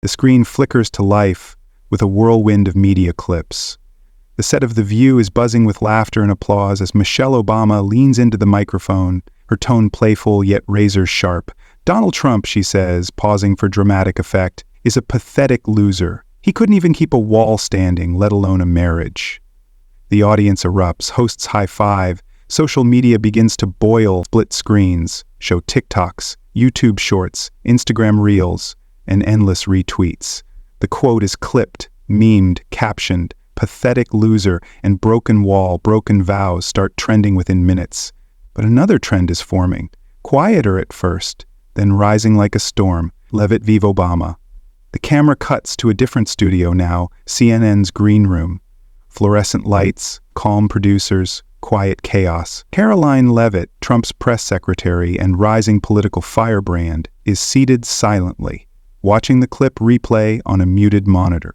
The screen flickers to life with a whirlwind of media clips. The set of The View is buzzing with laughter and applause as Michelle Obama leans into the microphone, her tone playful yet razor-sharp. "Donald Trump," she says, pausing for dramatic effect, "is a pathetic loser. He couldn't even keep a wall standing, let alone a marriage." The audience erupts, hosts high-five, social media begins to boil, split screens, show TikToks, YouTube Shorts, Instagram Reels, and endless retweets. The quote is clipped, memed, captioned. Pathetic loser and broken wall, broken vows start trending within minutes. But another trend is forming, quieter at first, then rising like a storm. Leavitt v. Obama. The camera cuts to a different studio now, CNN's green room. Fluorescent lights, calm producers, quiet chaos. Karoline Leavitt, Trump's press secretary and rising political firebrand, is seated silently, watching the clip replay on a muted monitor.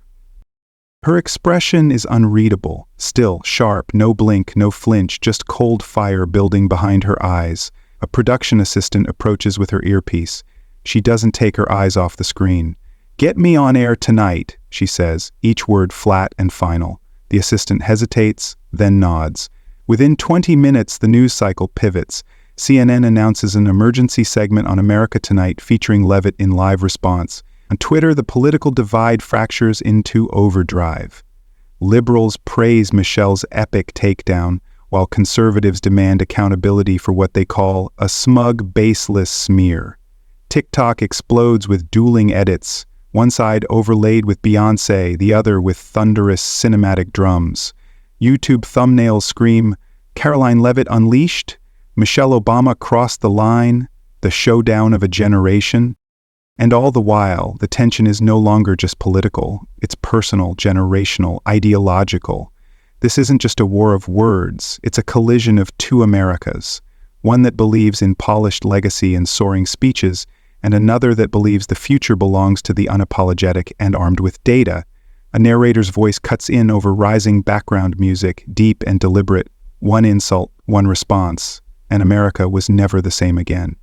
Her expression is unreadable, still, sharp, no blink, no flinch, just cold fire building behind her eyes. A production assistant approaches with her earpiece. She doesn't take her eyes off the screen. "Get me on air tonight," she says, each word flat and final. The assistant hesitates, then nods. Within 20 minutes, the news cycle pivots. CNN announces an emergency segment on America Tonight featuring Leavitt in live response. On Twitter, the political divide fractures into overdrive. Liberals praise Michelle's epic takedown, while conservatives demand accountability for what they call a smug, baseless smear. TikTok explodes with dueling edits, one side overlaid with Beyoncé, the other with thunderous cinematic drums. YouTube thumbnails scream, "Karoline Leavitt unleashed," "Michelle Obama crossed the line," "the showdown of a generation." And all the while, the tension is no longer just political, it's personal, generational, ideological. This isn't just a war of words, it's a collision of two Americas, one that believes in polished legacy and soaring speeches, and another that believes the future belongs to the unapologetic and armed with data. A narrator's voice cuts in over rising background music, deep and deliberate, one insult, one response, and America was never the same again.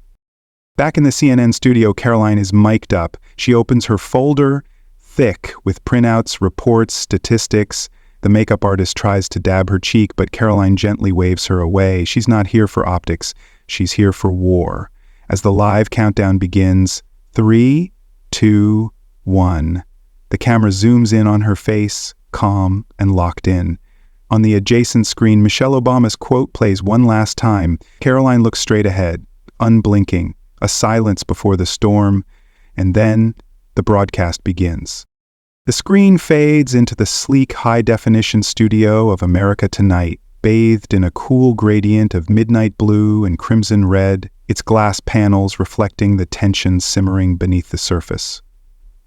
Back in the CNN studio, Karoline is mic'd up. She opens her folder, thick with printouts, reports, statistics. The makeup artist tries to dab her cheek, but Karoline gently waves her away. She's not here for optics. She's here for war. As the live countdown begins, 3, 2, 1. The camera zooms in on her face, calm and locked in. On the adjacent screen, Michelle Obama's quote plays one last time. Karoline looks straight ahead, unblinking. A silence before the storm, and then the broadcast begins. The screen fades into the sleek, high-definition studio of America Tonight, bathed in a cool gradient of midnight blue and crimson red, its glass panels reflecting the tension simmering beneath the surface.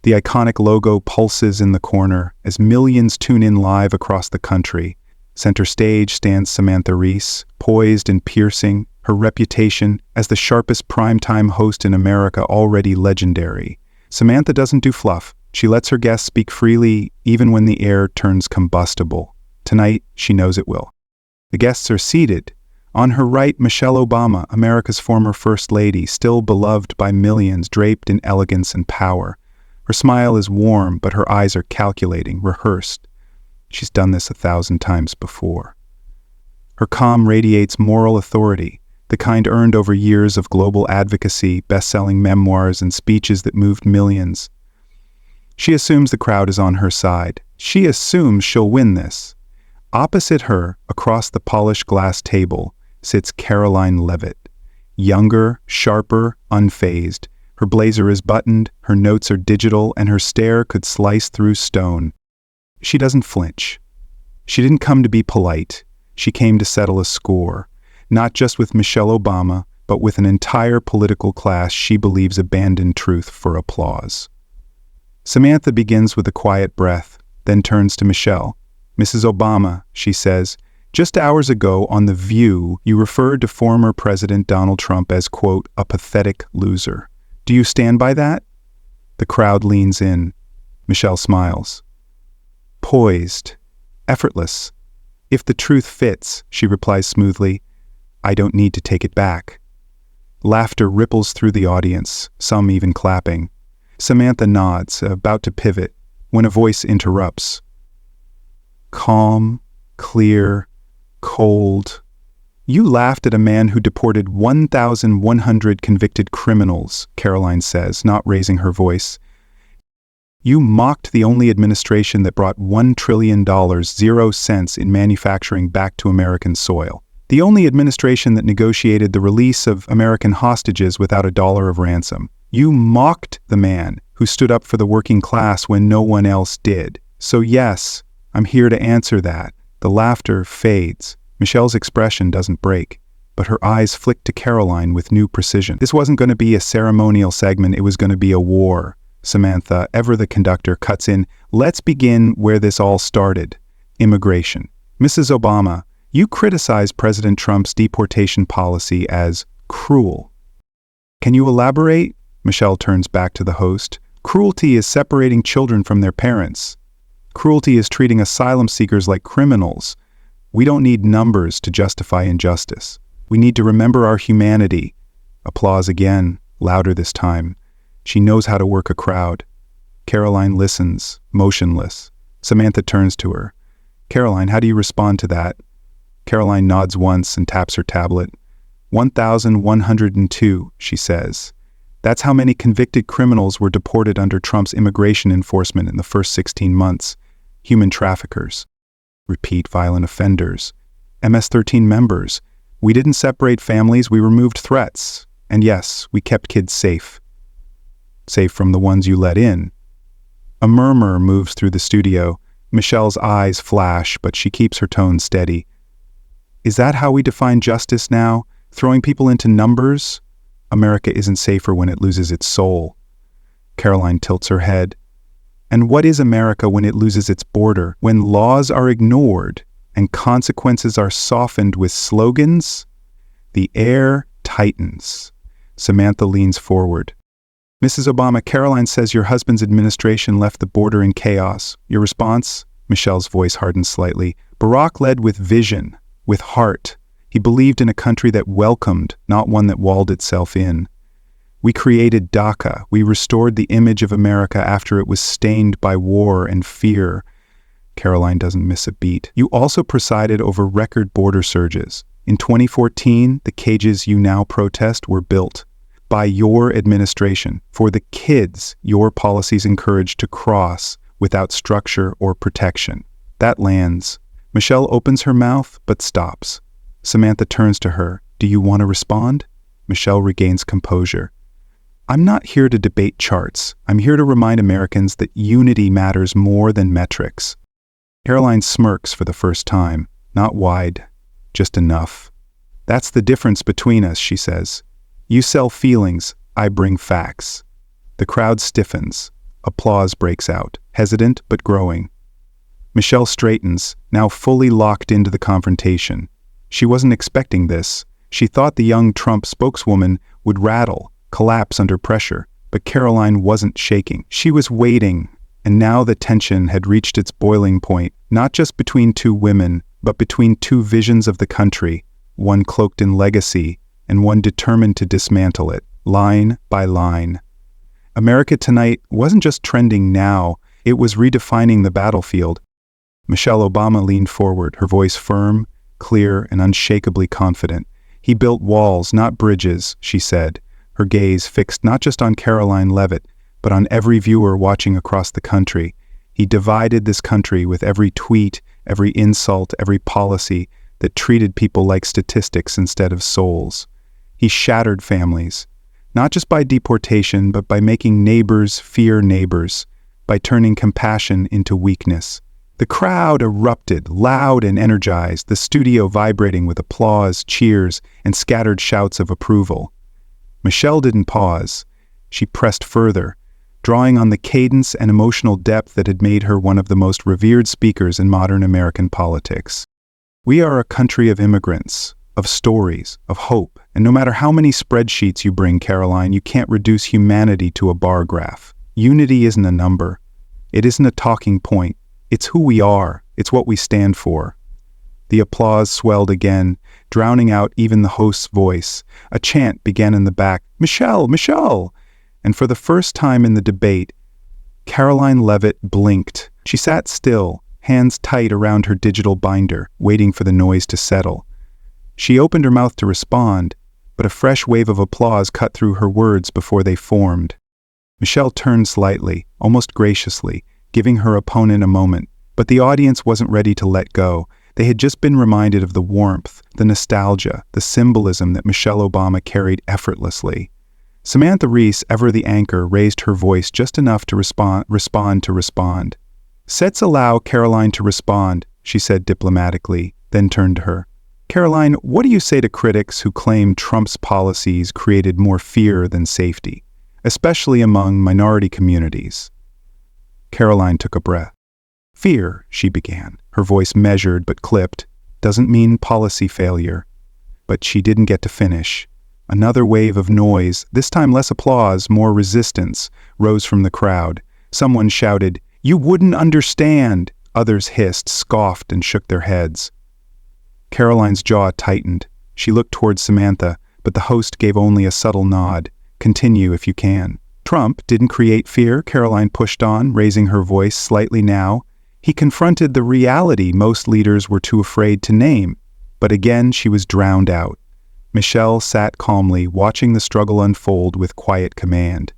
The iconic logo pulses in the corner as millions tune in live across the country. Center stage stands Samantha Reese, poised and piercing, her reputation as the sharpest primetime host in America already legendary. Samantha doesn't do fluff. She lets her guests speak freely, even when the air turns combustible. Tonight, she knows it will. The guests are seated. On her right, Michelle Obama, America's former First Lady, still beloved by millions, draped in elegance and power. Her smile is warm, but her eyes are calculating, rehearsed. She's done this 1,000 times before. Her calm radiates moral authority, the kind earned over years of global advocacy, best-selling memoirs, and speeches that moved millions. She assumes the crowd is on her side. She assumes she'll win this. Opposite her, across the polished glass table, sits Karoline Leavitt. Younger, sharper, unfazed. Her blazer is buttoned, her notes are digital, and her stare could slice through stone. She doesn't flinch. She didn't come to be polite. She came to settle a score. Not just with Michelle Obama, but with an entire political class she believes abandoned truth for applause. Samantha begins with a quiet breath, then turns to Michelle. "Mrs. Obama," she says, "just hours ago on The View, you referred to former President Donald Trump as, quote, a pathetic loser. Do you stand by that?" The crowd leans in. Michelle smiles. Poised, effortless. "If the truth fits," she replies smoothly, "I don't need to take it back." Laughter ripples through the audience, some even clapping. Samantha nods, about to pivot, when a voice interrupts. Calm, clear, cold. You laughed at a man who deported 1,100 convicted criminals, Karoline says, not raising her voice. You mocked the only administration that brought $1 trillion, 0 cents in manufacturing back to American soil. The only administration that negotiated the release of American hostages without $1 of ransom. You mocked the man who stood up for the working class when no one else did. So yes, I'm here to answer that. The laughter fades. Michelle's expression doesn't break, but her eyes flick to Karoline with new precision. This wasn't going to be a ceremonial segment, it was going to be a war. Samantha, ever the conductor, cuts in. Let's begin where this all started. Immigration. Mrs. Obama, you criticize President Trump's deportation policy as cruel. Can you elaborate? Michelle turns back to the host. Cruelty is separating children from their parents. Cruelty is treating asylum seekers like criminals. We don't need numbers to justify injustice. We need to remember our humanity. Applause again, louder this time. She knows how to work a crowd. Karoline listens, motionless. Samantha turns to her. Karoline, how do you respond to that? Karoline nods once and taps her tablet. 1,102, she says. That's how many convicted criminals were deported under Trump's immigration enforcement in the first 16 months. Human traffickers. Repeat violent offenders. MS-13 members. We didn't separate families, we removed threats. And yes, we kept kids safe. Safe from the ones you let in. A murmur moves through the studio. Michelle's eyes flash, but she keeps her tone steady. Is that how we define justice now? Throwing people into numbers? America isn't safer when it loses its soul. Karoline tilts her head. And what is America when it loses its border? When laws are ignored and consequences are softened with slogans? The air tightens. Samantha leans forward. Mrs. Obama, Karoline says your husband's administration left the border in chaos. Your response? Michelle's voice hardens slightly. Barack led with vision, with heart. He believed in a country that welcomed, not one that walled itself in. We created DACA. We restored the image of America after it was stained by war and fear. Karoline doesn't miss a beat. You also presided over record border surges. In 2014, the cages you now protest were built. By your administration, for the kids your policies encouraged to cross without structure or protection. That lands. Michelle opens her mouth, but stops. Samantha turns to her. Do you want to respond? Michelle regains composure. I'm not here to debate charts. I'm here to remind Americans that unity matters more than metrics. Karoline smirks for the first time. Not wide, just enough. That's the difference between us, she says. You sell feelings, I bring facts. The crowd stiffens. Applause breaks out, hesitant but growing. Michelle straightens, now fully locked into the confrontation. She wasn't expecting this. She thought the young Trump spokeswoman would rattle, collapse under pressure, but Karoline wasn't shaking. She was waiting, and now the tension had reached its boiling point, not just between two women, but between two visions of the country, one cloaked in legacy, and one determined to dismantle it, line by line. America Tonight wasn't just trending now, it was redefining the battlefield. Michelle Obama leaned forward, her voice firm, clear, and unshakably confident. He built walls, not bridges, she said, her gaze fixed not just on Karoline Leavitt, but on every viewer watching across the country. He divided this country with every tweet, every insult, every policy that treated people like statistics instead of souls. He shattered families, not just by deportation, but by making neighbors fear neighbors, by turning compassion into weakness. The crowd erupted, loud and energized, the studio vibrating with applause, cheers, and scattered shouts of approval. Michelle didn't pause. She pressed further, drawing on the cadence and emotional depth that had made her one of the most revered speakers in modern American politics. We are a country of immigrants, of stories, of hope, and no matter how many spreadsheets you bring, Karoline, you can't reduce humanity to a bar graph. Unity isn't a number. It isn't a talking point. It's who we are. It's what we stand for. The applause swelled again, drowning out even the host's voice. A chant began in the back, "Michelle, Michelle!" and for the first time in the debate, Karoline Leavitt blinked. She sat still, hands tight around her digital binder, waiting for the noise to settle. She opened her mouth to respond, but a fresh wave of applause cut through her words before they formed. Michelle turned slightly, almost graciously, giving her opponent a moment, but the audience wasn't ready to let go. They had just been reminded of the warmth, the nostalgia, the symbolism that Michelle Obama carried effortlessly. Samantha Reese, ever the anchor, raised her voice just enough to respond. "Sets allow Karoline to respond," she said diplomatically, then turned to her. "Karoline, what do you say to critics who claim Trump's policies created more fear than safety, especially among minority communities?" Karoline took a breath. "Fear," she began, her voice measured but clipped, "doesn't mean policy failure." But she didn't get to finish. Another wave of noise, this time less applause, more resistance, rose from the crowd. Someone shouted, "You wouldn't understand!" Others hissed, scoffed, and shook their heads. Karoline's jaw tightened. She looked towards Samantha, but the host gave only a subtle nod. "Continue if you can." "Trump didn't create fear," Karoline pushed on, raising her voice slightly now. "He confronted the reality most leaders were too afraid to name." But again she was drowned out. Michelle sat calmly, watching the struggle unfold with quiet command.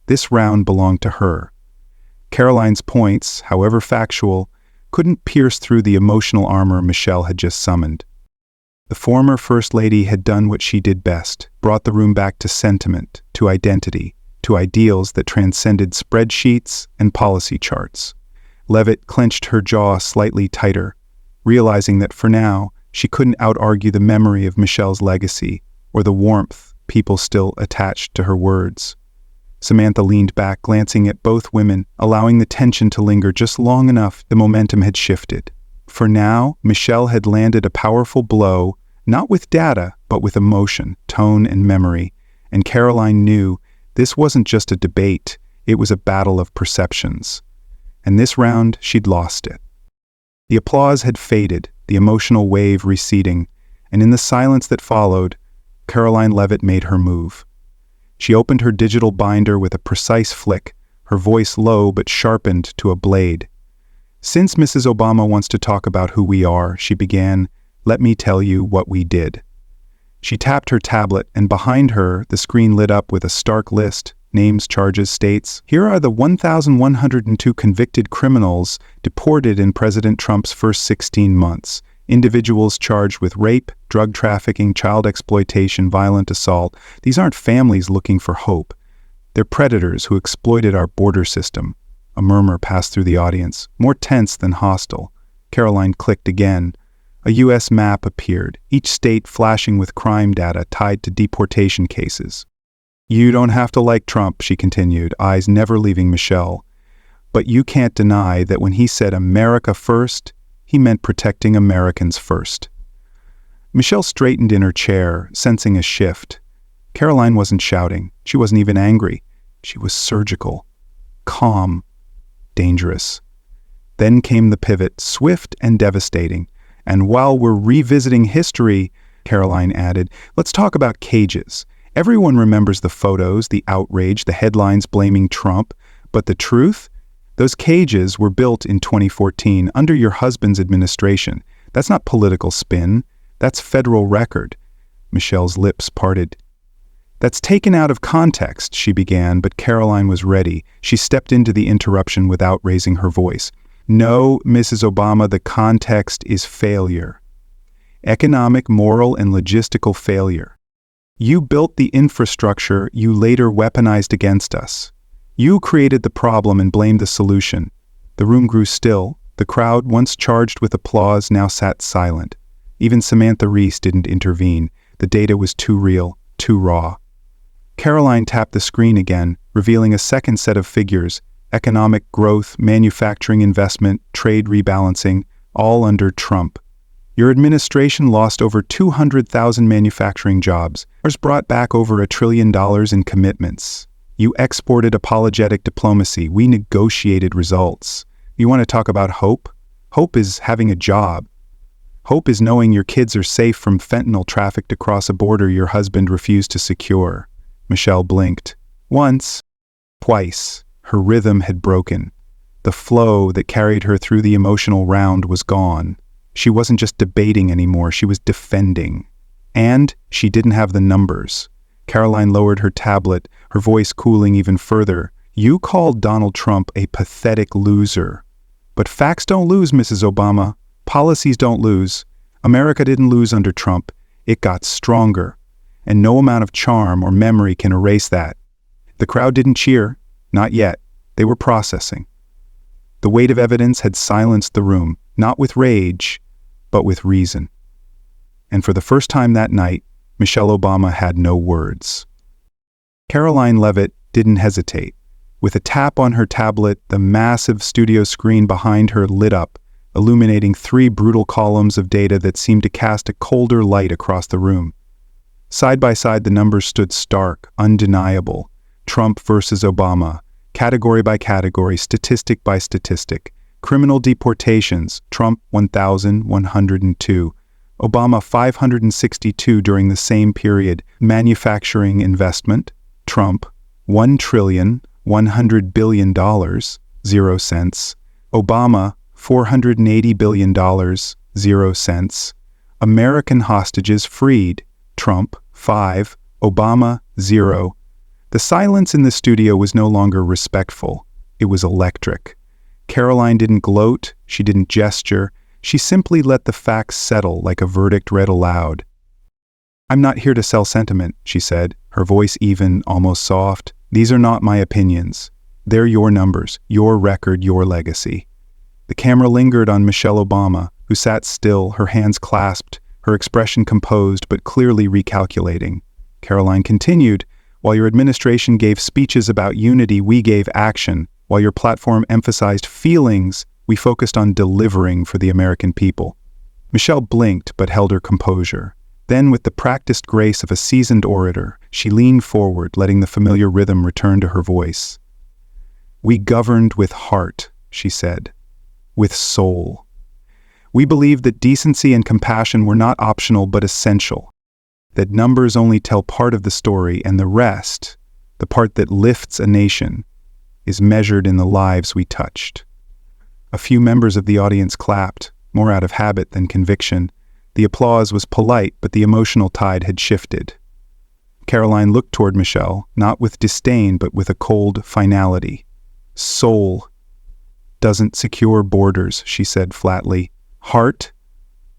This round belonged to her. Karoline's points, however factual, couldn't pierce through the emotional armor Michelle had just summoned. The former First Lady had done what she did best, brought the room back to sentiment, to identity, to ideals that transcended spreadsheets and policy charts. Leavitt clenched her jaw slightly tighter, realizing that for now, she couldn't out-argue the memory of Michelle's legacy or the warmth people still attached to her words. Samantha leaned back, glancing at both women, allowing the tension to linger just long enough. The momentum had shifted. For now, Michelle had landed a powerful blow, not with data, but with emotion, tone, and memory, and Karoline knew this wasn't just a debate, it was a battle of perceptions. And this round, she'd lost it. The applause had faded, the emotional wave receding, and in the silence that followed, Karoline Leavitt made her move. She opened her digital binder with a precise flick, her voice low but sharpened to a blade. "Since Mrs. Obama wants to talk about who we are," she began, "let me tell you what we did." She tapped her tablet, and behind her, the screen lit up with a stark list, names, charges, states. "Here are the 1,102 convicted criminals deported in President Trump's first 16 months. Individuals charged with rape, drug trafficking, child exploitation, violent assault. These aren't families looking for hope. They're predators who exploited our border system." A murmur passed through the audience, more tense than hostile. Karoline clicked again. A U.S. map appeared, each state flashing with crime data tied to deportation cases. "You don't have to like Trump," she continued, eyes never leaving Michelle. "But you can't deny that when he said America first, he meant protecting Americans first." Michelle straightened in her chair, sensing a shift. Karoline wasn't shouting. She wasn't even angry. She was surgical, calm, dangerous. Then came the pivot, swift and devastating. "And while we're revisiting history," Karoline added, "let's talk about cages. Everyone remembers the photos, the outrage, the headlines blaming Trump. But the truth? Those cages were built in 2014 under your husband's administration. That's not political spin. That's federal record." Michelle's lips parted. "That's taken out of context," she began, but Karoline was ready. She stepped into the interruption without raising her voice. "No, Mrs. Obama, the context is failure. Economic, moral, and logistical failure. You built the infrastructure you later weaponized against us. You created the problem and blamed the solution." The room grew still. The crowd, once charged with applause, now sat silent. Even Samantha Reese didn't intervene. The data was too real, too raw. Karoline tapped the screen again, revealing a second set of figures: economic growth, manufacturing investment, trade rebalancing, all under Trump. Your administration lost over 200,000 manufacturing jobs. Ours brought back over $1 trillion in commitments. You exported apologetic diplomacy. We negotiated results. You want to talk about hope? Hope is having a job. Hope is knowing your kids are safe from fentanyl trafficked across a border your husband refused to secure. Michelle blinked. Once, Twice, her rhythm had broken. The flow that carried her through the emotional round was gone. She wasn't just debating anymore, she was defending. And she didn't have the numbers. Karoline lowered her tablet, her voice cooling even further. You called Donald Trump a pathetic loser. But facts don't lose, Mrs. Obama. Policies don't lose. America didn't lose under Trump. It got stronger. And no amount of charm or memory can erase that. The crowd didn't cheer. Not yet. They were processing. The weight of evidence had silenced the room, not with rage, but with reason. And for the first time that night, Michelle Obama had no words. Karoline Leavitt didn't hesitate. With a tap on her tablet, the massive studio screen behind her lit up, illuminating 3 brutal columns of data that seemed to cast a colder light across the room. Side by side, the numbers stood stark, undeniable. Trump versus Obama, category by category, statistic by statistic. Criminal deportations, Trump 1,102. Obama 562 during the same period. Manufacturing investment, Trump $1,100 billion, 0 cents. Obama $480 billion, 0 cents. American hostages freed, Trump 5, Obama 0. The silence in the studio was no longer respectful. It was electric. Karoline didn't gloat, she didn't gesture. She simply let the facts settle like a verdict read aloud. I'm not here to sell sentiment, she said, her voice even, almost soft. These are not my opinions. They're your numbers, your record, your legacy. The camera lingered on Michelle Obama, who sat still, her hands clasped, her expression composed but clearly recalculating. Karoline continued, while your administration gave speeches about unity, we gave action. While your platform emphasized feelings, we focused on delivering for the American people. Michelle blinked but held her composure. Then, with the practiced grace of a seasoned orator, she leaned forward, letting the familiar rhythm return to her voice. We governed with heart, she said, with soul. We believed that decency and compassion were not optional but essential, that numbers only tell part of the story and the rest, the part that lifts a nation, is measured in the lives we touched. A few members of the audience clapped, more out of habit than conviction. The applause was polite, but the emotional tide had shifted. Karoline looked toward Michelle, not with disdain, but with a cold finality. Soul doesn't secure borders, she said flatly. Heart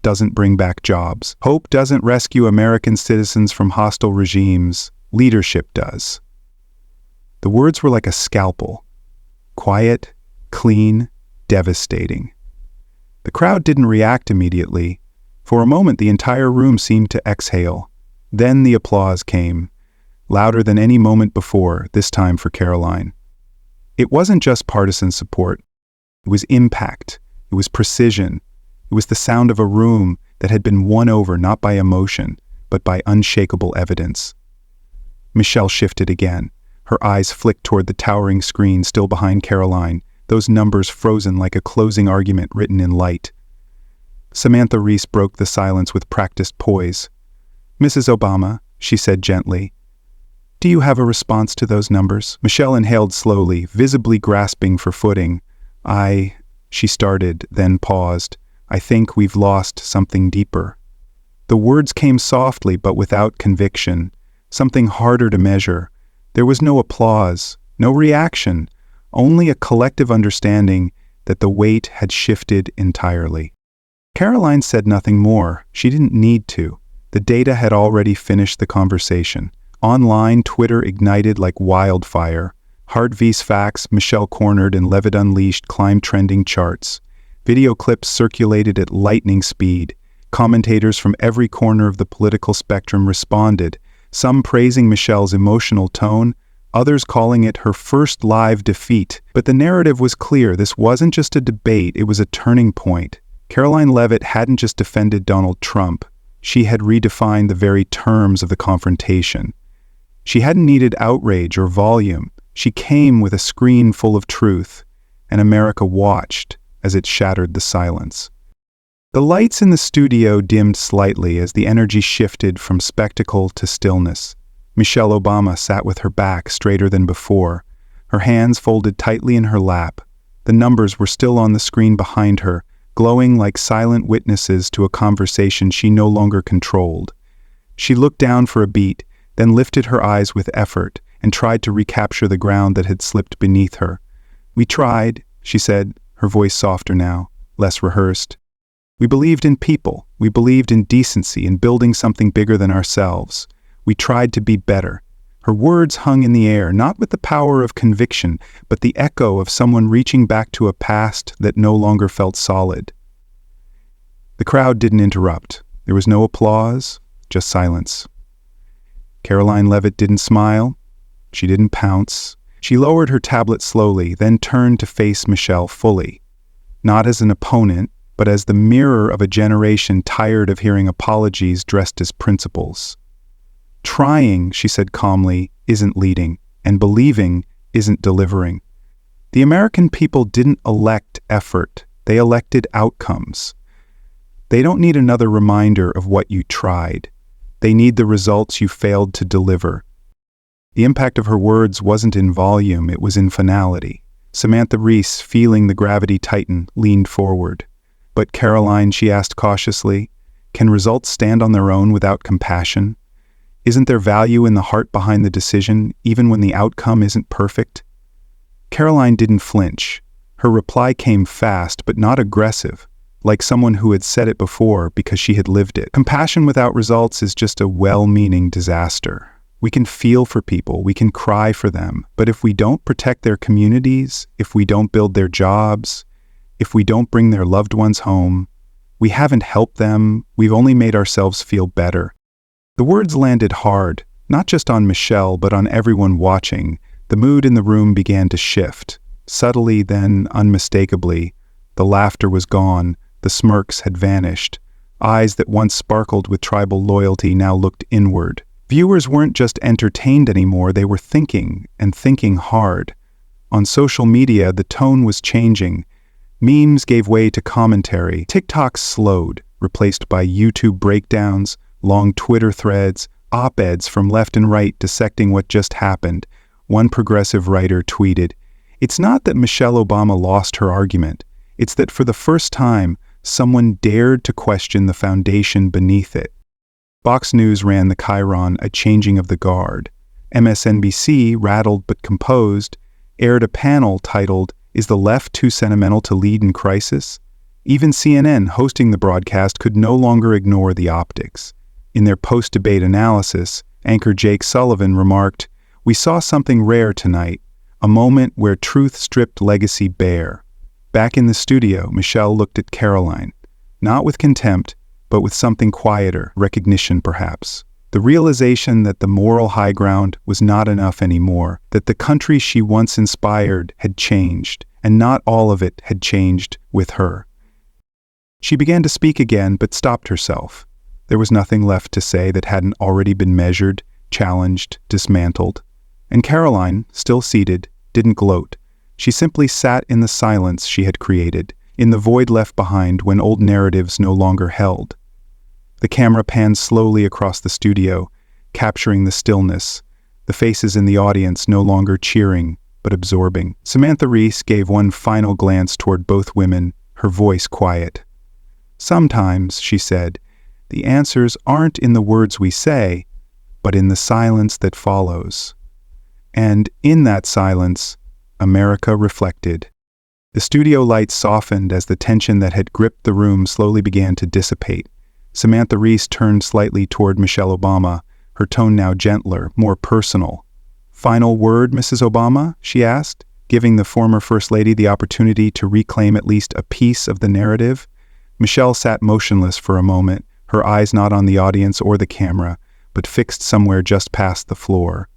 doesn't bring back jobs. Hope doesn't rescue American citizens from hostile regimes. Leadership does. The words were like a scalpel. Quiet, clean, devastating. The crowd didn't react immediately. For a moment, the entire room seemed to exhale. Then the applause came, louder than any moment before, this time for Karoline. It wasn't just partisan support. It was impact. It was precision. It was the sound of a room that had been won over not by emotion, but by unshakable evidence. Michelle shifted again. Her eyes flicked toward the towering screen still behind Karoline, those numbers frozen like a closing argument written in light. Samantha Reese broke the silence with practiced poise. Mrs. Obama, she said gently, do you have a response to those numbers? Michelle inhaled slowly, visibly grasping for footing. She started, then paused. I think we've lost something deeper. The words came softly but without conviction, something harder to measure. There was no applause, no reaction, only a collective understanding that the weight had shifted entirely. Karoline said nothing more. She didn't need to. The data had already finished the conversation. Online, Twitter ignited like wildfire. Hard vs. Facts, Michelle cornered, and Leavitt Unleashed climbed trending charts. Video clips circulated at lightning speed. Commentators from every corner of the political spectrum responded, some praising Michelle's emotional tone, others calling it her first live defeat. But the narrative was clear. This wasn't just a debate, it was a turning point. Karoline Leavitt hadn't just defended Donald Trump. She had redefined the very terms of the confrontation. She hadn't needed outrage or volume. She came with a screen full of truth, and America watched as it shattered the silence. The lights in the studio dimmed slightly as the energy shifted from spectacle to stillness. Michelle Obama sat with her back straighter than before, her hands folded tightly in her lap. The numbers were still on the screen behind her, glowing like silent witnesses to a conversation she no longer controlled. She looked down for a beat, then lifted her eyes with effort and tried to recapture the ground that had slipped beneath her. "We tried," she said, her voice softer now, less rehearsed. "We believed in people. We believed in decency and building something bigger than ourselves. We tried to be better." Her words hung in the air, not with the power of conviction, but the echo of someone reaching back to a past that no longer felt solid. The crowd didn't interrupt. There was no applause, just silence. Karoline Leavitt didn't smile. She didn't pounce. She lowered her tablet slowly, then turned to face Michelle fully. Not as an opponent, but as the mirror of a generation tired of hearing apologies dressed as principles. "Trying," she said calmly, "isn't leading, and believing isn't delivering. The American people didn't elect effort, they elected outcomes. They don't need another reminder of what you tried. They need the results you failed to deliver." The impact of her words wasn't in volume, it was in finality. Samantha Reese, feeling the gravity tighten, leaned forward. "But Karoline," she asked cautiously, "can results stand on their own without compassion? Isn't there value in the heart behind the decision, even when the outcome isn't perfect?" Karoline didn't flinch. Her reply came fast, but not aggressive, like someone who had said it before because she had lived it. "Compassion without results is just a well-meaning disaster. We can feel for people, we can cry for them, but if we don't protect their communities, if we don't build their jobs, if we don't bring their loved ones home, we haven't helped them, we've only made ourselves feel better." The words landed hard, not just on Michelle, but on everyone watching. The mood in the room began to shift. Subtly, then unmistakably. The laughter was gone, the smirks had vanished. Eyes that once sparkled with tribal loyalty now looked inward. Viewers weren't just entertained anymore, they were thinking, and thinking hard. On social media, the tone was changing. Memes gave way to commentary. TikTok slowed, replaced by YouTube breakdowns, long Twitter threads, op-eds from left and right dissecting what just happened. One progressive writer tweeted, "It's not that Michelle Obama lost her argument. It's that for the first time, someone dared to question the foundation beneath it." Fox News ran the chyron, a changing of the guard. MSNBC, rattled but composed, aired a panel titled, "Is the Left Too Sentimental to Lead in Crisis?" Even CNN, hosting the broadcast, could no longer ignore the optics. In their post-debate analysis, anchor Jake Sullivan remarked, "We saw something rare tonight, a moment where truth stripped legacy bare." Back in the studio, Michelle looked at Karoline, not with contempt, but with something quieter, recognition perhaps. The realization that the moral high ground was not enough anymore, that the country she once inspired had changed, and not all of it had changed with her. She began to speak again, but stopped herself. There was nothing left to say that hadn't already been measured, challenged, dismantled. And Karoline, still seated, didn't gloat. She simply sat in the silence she had created, in the void left behind when old narratives no longer held. The camera panned slowly across the studio, capturing the stillness, the faces in the audience no longer cheering, but absorbing. Samantha Reese gave one final glance toward both women, her voice quiet. "Sometimes," she said, "the answers aren't in the words we say, but in the silence that follows." And in that silence, America reflected. The studio lights softened as the tension that had gripped the room slowly began to dissipate. Samantha Reese turned slightly toward Michelle Obama, her tone now gentler, more personal. "Final word, Mrs. Obama?" she asked, giving the former First Lady the opportunity to reclaim at least a piece of the narrative. Michelle sat motionless for a moment, her eyes not on the audience or the camera, but fixed somewhere just past the floor.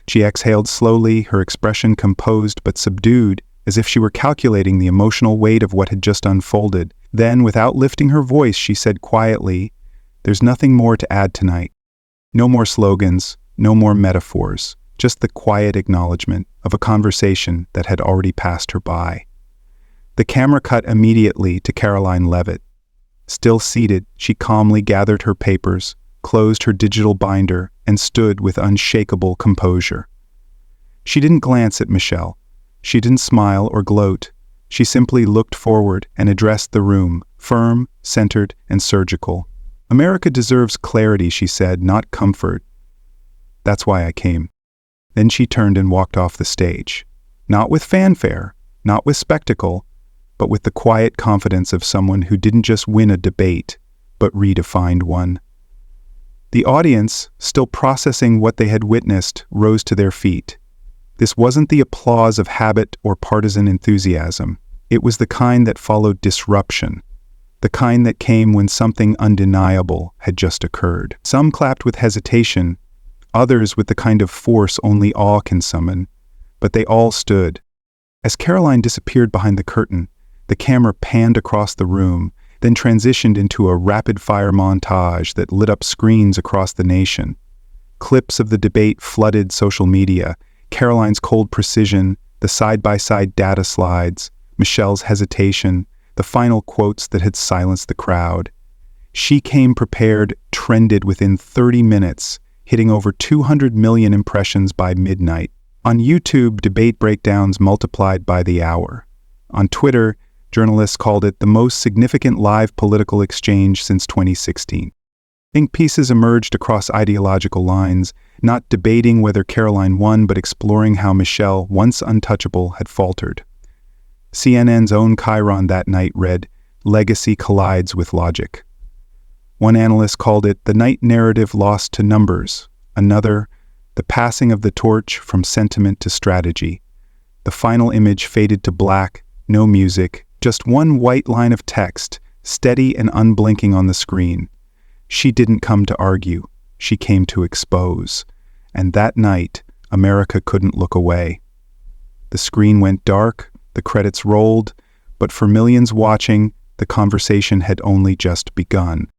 She exhaled slowly, her expression composed but subdued, as if she were calculating the emotional weight of what had just unfolded. Then, without lifting her voice, she said quietly, "There's nothing more to add tonight. No more slogans, no more metaphors, just the quiet acknowledgement of a conversation that had already passed her by." The camera cut immediately to Karoline Leavitt. Still seated, she calmly gathered her papers, closed her digital binder, and stood with unshakable composure. She didn't glance at Michelle. She didn't smile or gloat. She simply looked forward and addressed the room, firm, centered, and surgical. "America deserves clarity," she said, "not comfort. That's why I came." Then she turned and walked off the stage. Not with fanfare, not with spectacle, but with the quiet confidence of someone who didn't just win a debate, but redefined one. The audience, still processing what they had witnessed, rose to their feet. This wasn't the applause of habit or partisan enthusiasm. It was the kind that followed disruption, the kind that came when something undeniable had just occurred. Some clapped with hesitation, others with the kind of force only awe can summon, but they all stood. As Karoline disappeared behind the curtain, the camera panned across the room, then transitioned into a rapid-fire montage that lit up screens across the nation. Clips of the debate flooded social media, Karoline's cold precision, the side-by-side data slides, Michelle's hesitation, the final quotes that had silenced the crowd. She Came Prepared trended within 30 minutes, hitting over 200 million impressions by midnight. On YouTube, debate breakdowns multiplied by the hour. On Twitter, journalists called it the most significant live political exchange since 2016. Think pieces emerged across ideological lines, not debating whether Karoline won, but exploring how Michelle, once untouchable, had faltered. CNN's own Chiron that night read, "Legacy collides with logic." One analyst called it the night narrative lost to numbers. Another, the passing of the torch from sentiment to strategy. The final image faded to black, no music, just one white line of text, steady and unblinking on the screen. She didn't come to argue. She came to expose. And that night, America couldn't look away. The screen went dark, the credits rolled, but for millions watching, the conversation had only just begun.